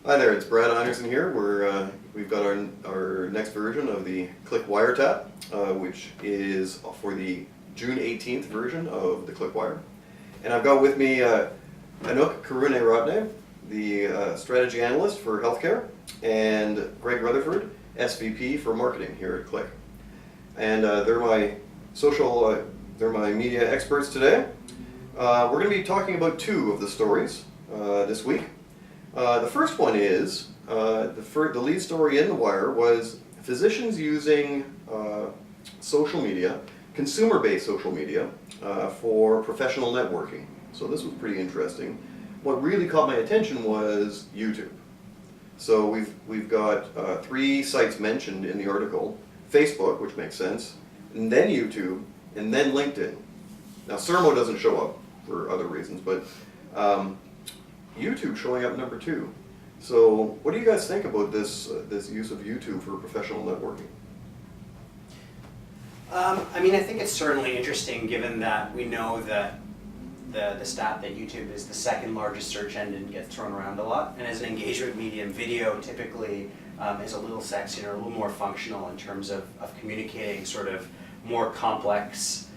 Hi there, it's Brad Einarsen here. We've got our next version of the Klick Wiretap, which is for the June 18th version of the Klick Wire. And I've got with me Anuk Karunaratne, the strategy analyst for healthcare, and Greg Rutherford, SVP for marketing here at Klick. And they're my media experts today. We're going to be talking about two of the stories this week. The first one is, the lead story in the Wire was physicians using social media, consumer-based social media, for professional networking. So this was pretty interesting. What really caught my attention was YouTube. So we've got three sites mentioned in the article: Facebook, which makes sense, and then YouTube, and then LinkedIn. Now Sermo doesn't show up for other reasons, but YouTube showing up number 2. So what do you guys think about this use of YouTube for professional networking? I think it's certainly interesting, given that we know that the stat that YouTube is the second largest search engine gets thrown around a lot, and as an engagement medium, video typically is a little sexier, a little more functional in terms of communicating sort of more complex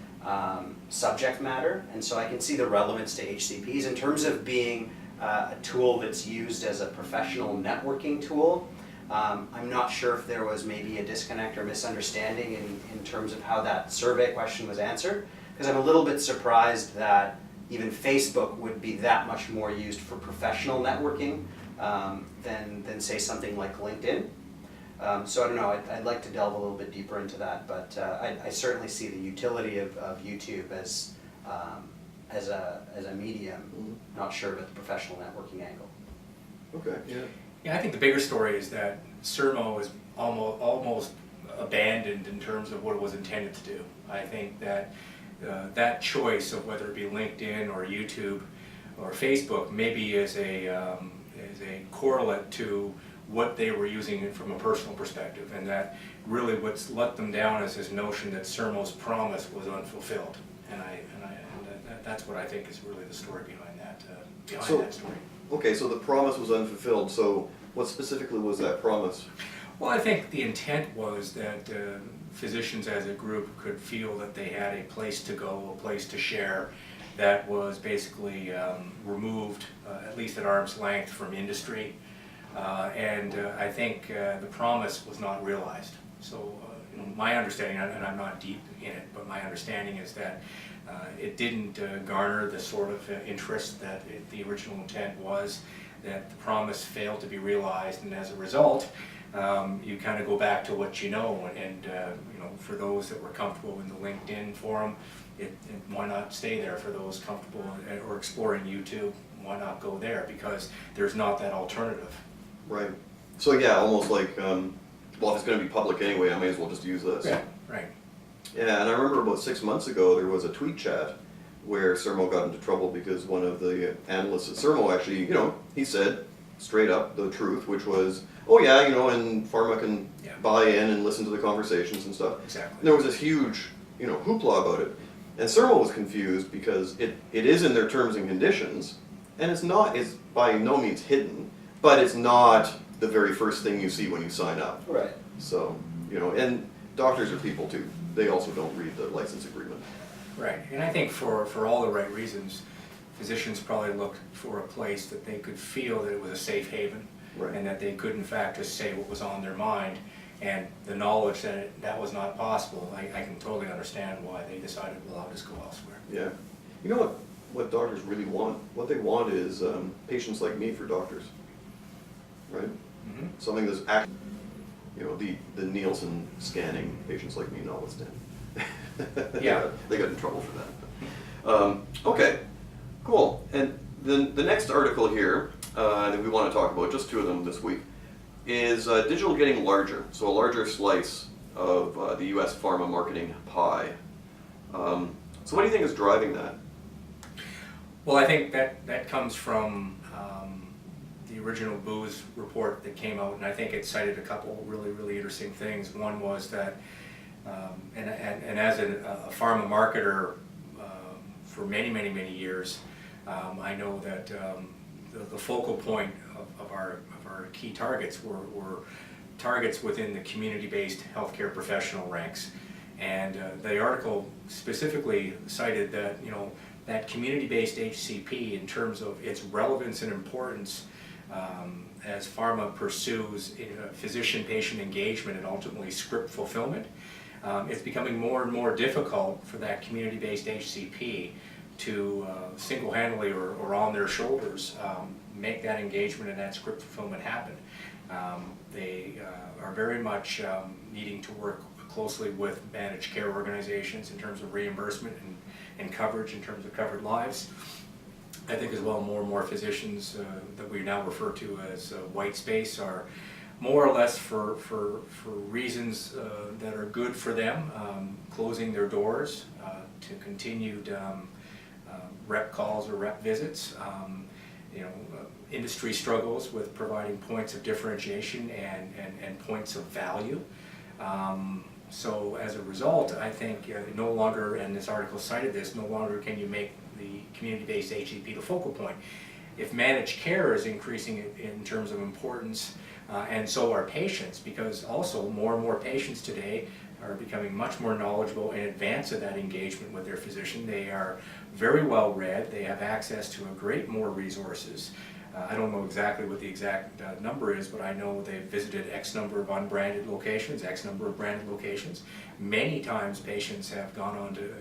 subject matter, and so I can see the relevance to HCPs in terms of being a tool that's used as a professional networking tool. I'm not sure if there was maybe a disconnect or misunderstanding in terms of how that survey question was answered, because I'm a little bit surprised that even Facebook would be that much more used for professional networking than say something like LinkedIn. So I don't know, I'd like to delve a little bit deeper into that, but I certainly see the utility of YouTube as a medium. Not sure about the professional networking angle. Okay, yeah. Yeah, I think the bigger story is that Sermo is almost abandoned in terms of what it was intended to do. I think that that choice of whether it be LinkedIn or YouTube or Facebook maybe is a correlate to what they were using it from a personal perspective, and that really what's let them down is this notion that Sermo's promise was unfulfilled, and that's what I think is really the story behind that story. Okay, so the promise was unfulfilled. So what specifically was that promise? Well, I think the intent was that physicians as a group could feel that they had a place to go, a place to share, that was basically removed, at least at arm's length, from industry. And I think the promise was not realized. So my understanding, and I'm not deep in it, but my understanding is that it didn't garner the sort of interest that the original intent was, that the promise failed to be realized, and as a result, you kind of go back to what you know, and for those that were comfortable in the LinkedIn forum, why not stay there? For those comfortable or exploring YouTube, why not go there? Because there's not that alternative. Right. So yeah, almost like, well, if it's going to be public anyway, I may as well just use this. Yeah, right. Yeah, and I remember about 6 months ago there was a tweet chat where Sermo got into trouble because one of the analysts at Sermo actually, he said straight up the truth, which was, oh yeah, and pharma can buy in and listen to the conversations and stuff. Exactly. And there was this huge, hoopla about it. And Sermo was confused because it is in their terms and conditions, and it's by no means hidden, but it's not the very first thing you see when you sign up. Right. So, and doctors are people too. They also don't read the license agreement. Right, and I think for all the right reasons, physicians probably looked for a place that they could feel that it was a safe haven, Right. and that they could in fact just say what was on their mind, and the knowledge that that was not possible, I can totally understand why they decided, well, I'll just go elsewhere. Yeah. You know what doctors really want? What they want is patients like me for doctors, right? Mm-hmm. Something that's the Nielsen scanning, patients like me notwithstanding. Yeah. They got in trouble for that. Okay, cool. And then the next article here that we want to talk about, just two of them this week, is digital getting larger, so a larger slice of the U.S. pharma marketing pie. So what do you think is driving that? Well, I think that comes from the original Booz report that came out, and I think it cited a couple really interesting things. One was that, and as a pharma marketer for many years, I know that the focal point of our key targets were targets within the community-based healthcare professional ranks. And the article specifically cited that, that community-based HCP, in terms of its relevance and importance as pharma pursues physician-patient engagement and ultimately script fulfillment, it's becoming more and more difficult for that community-based HCP to single-handedly or on their shoulders make that engagement and that script fulfillment happen. They are very much needing to work closely with managed care organizations in terms of reimbursement and coverage in terms of covered lives. I think as well more and more physicians that we now refer to as white space are more or less for reasons that are good for them, closing their doors to continued rep calls or rep visits. Industry struggles with providing points of differentiation and points of value. So as a result, I think no longer, and this article cited this, no longer can you make the community-based HCP the focal point. If managed care is increasing in terms of importance, and so are patients, because also more and more patients today are becoming much more knowledgeable in advance of that engagement with their physician. They are very well read, they have access to a great more resources. I don't know exactly what the exact number is, but I know they've visited X number of unbranded locations, X number of branded locations. Many times patients have gone on to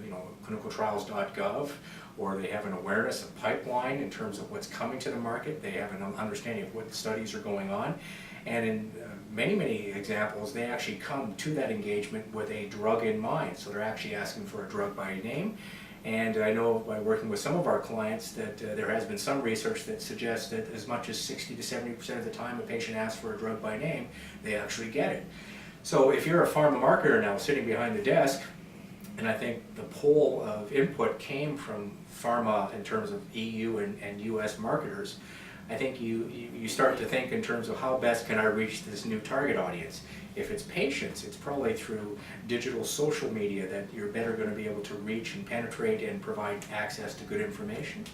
clinicaltrials.gov, or they have an awareness of pipeline in terms of what's coming to the market. They have an understanding of what studies are going on. And in many examples, they actually come to that engagement with a drug in mind. So they're actually asking for a drug by name. And I know by working with some of our clients that there has been some research that suggests that as much as 60 to 70% of the time a patient asks for a drug by name, they actually get it. So if you're a pharma marketer now sitting behind the desk, and I think the poll of input came from pharma in terms of EU and US marketers, I think you start to think in terms of how best can I reach this new target audience. If it's patients, it's probably through digital social media that you're better going to be able to reach and penetrate and provide access to good information,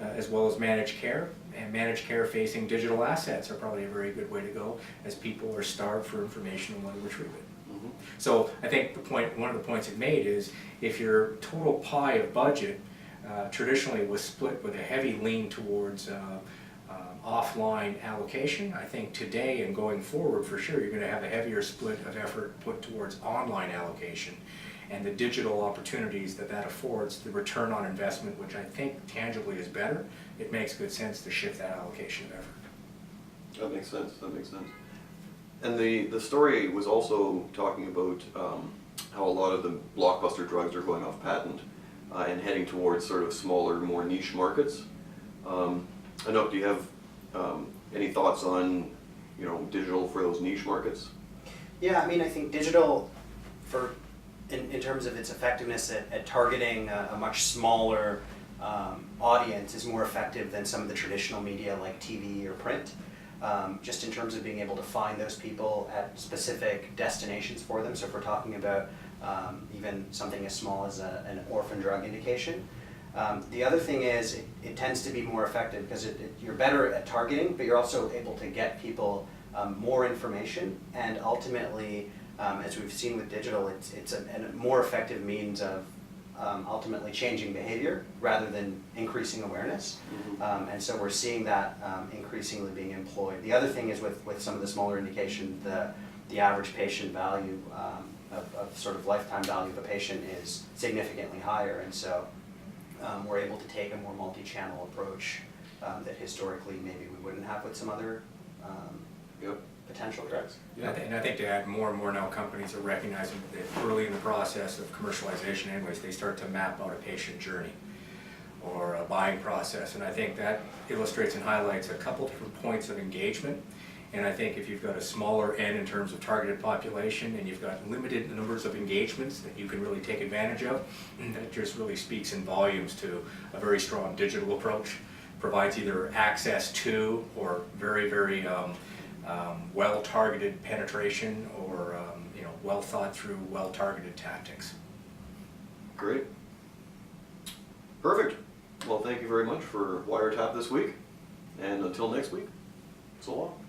as well as managed care. And managed care facing digital assets are probably a very good way to go, as people are starved for information and want to retrieve it. Mm-hmm. So I think one of the points it made is if your total pie of budget traditionally was split with a heavy lean towards offline allocation, I think today and going forward for sure you're going to have a heavier split of effort put towards online allocation and the digital opportunities that affords, the return on investment, which I think tangibly is better. It makes good sense to shift that allocation of effort. That makes sense, that makes sense. And the story was also talking about how a lot of the blockbuster drugs are going off patent and heading towards sort of smaller, more niche markets. Anuk, do you have any thoughts on digital for those niche markets? Yeah, I mean, I think digital, in terms of its effectiveness at targeting a much smaller audience, is more effective than some of the traditional media like TV or print. Just in terms of being able to find those people at specific destinations for them. So if we're talking about even something as small as an orphan drug indication. The other thing is it tends to be more effective because you're better at targeting, but you're also able to get people more information, and ultimately, as we've seen with digital, it's a more effective means of ultimately changing behavior rather than increasing awareness. Mm-hmm. And so we're seeing that increasingly being employed. The other thing is with some of the smaller indications, the average patient value of sort of lifetime value of a patient is significantly higher, and so we're able to take a more multi-channel approach that historically maybe we wouldn't have with some other potential drugs. Yeah, and I think to add more and more now companies are recognizing that early in the process of commercialization anyways, they start to map out a patient journey or a buying process, and I think that illustrates and highlights a couple different points of engagement. And I think if you've got a smaller N in terms of targeted population and you've got limited numbers of engagements that you can really take advantage of, that just really speaks in volumes to a very strong digital approach. Provides either access to or very well-targeted penetration or well thought through, well-targeted tactics. Great. Perfect. Well, thank you very much for Wiretap this week. And until next week, so long.